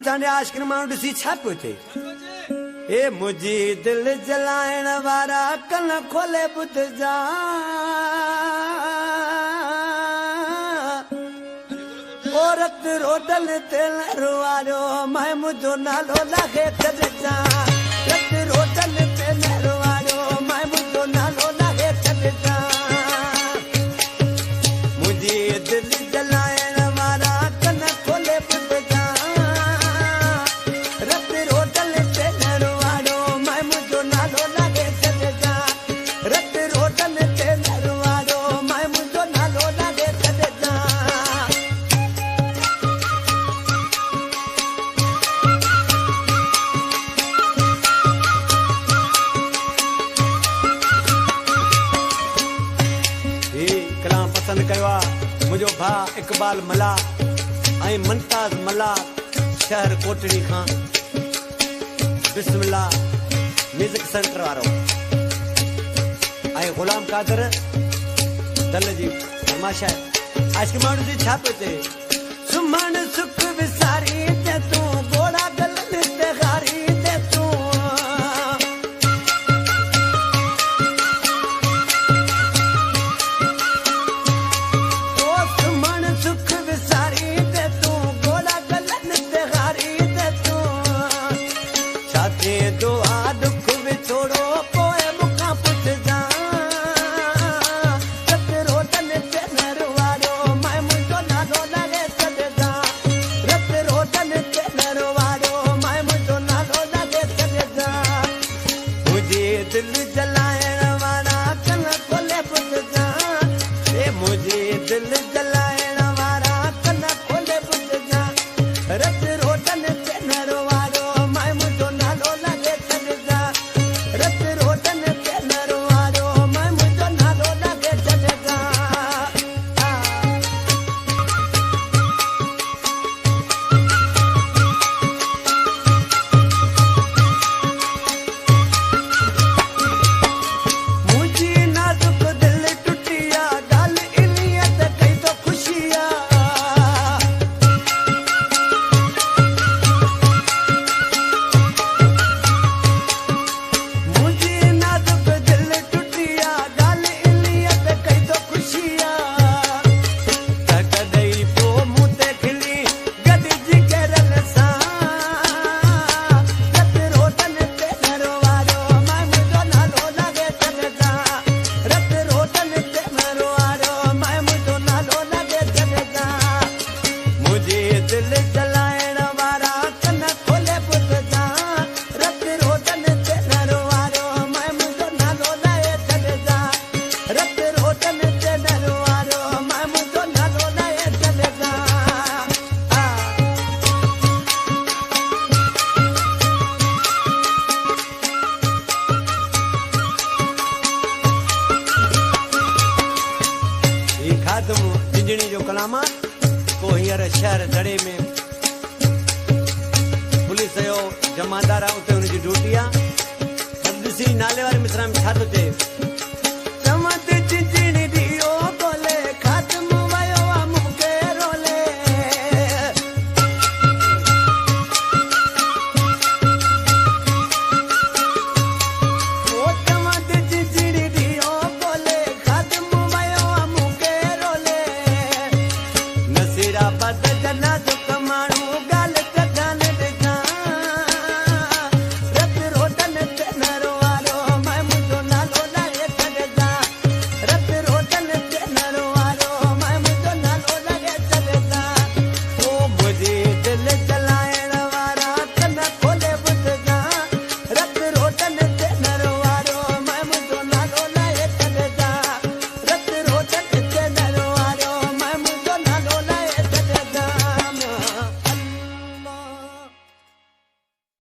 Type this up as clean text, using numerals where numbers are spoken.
चांडे आशिक माण्हू ॾिसी छा पियो थिए ए मुंहिंजी दिलि जलाइण वारा कन खोले ॿुधजा औरत रोडल ते लहरवारियो मैं मुंहिंजो नालो लागे छॾिजां रत रोडल ते लहरवारियो मैं मुंहिंजो नालो लागे छॾिजां मुंहिंजी दिलि जलाइण वारा कन खोले ॿुधजा रत रोडल ते लहरवारियो मैं मुंहिंजो नालो लागे छॾिजां रत रोडल ते लहरवारियो मैं मुंहिंजो नालो लागे छॾिजां पसंद कयो आहे मुंहिंजो भाउ इकबाल मला ऐं मुमताज़ मला शहर कोटड़ी खां बिस्मिल्ला म्यूज़िक सेंटर वारो ऐं ग़ुलाम कादर दल जी फरमाइश आहे आशिक माण्हू जी छा पियो थिए सुम्हण सुख विसारी ते तूं गोड़ा गलनि ते हारी ते तूं दिल जलाइण वारा कन खोले ॿुधजा मुंहिंजी दिलि जलाइण वारा कन खोले ॿुधजा रत रोडनि ते नरवारियो मैं मुंहिंजो नालो लागे छॾिजां रत रोडनि ते नरवारियो मैं मुंहिंजो नालो लागे छॾिजां इंजणी जो कलाम को हींअर शहर दड़े में पुलिस जो जमादार आहे उते हुनजी ड्यूटी आहे ॾिसी नाले वारे मिसरा में छा थो थिए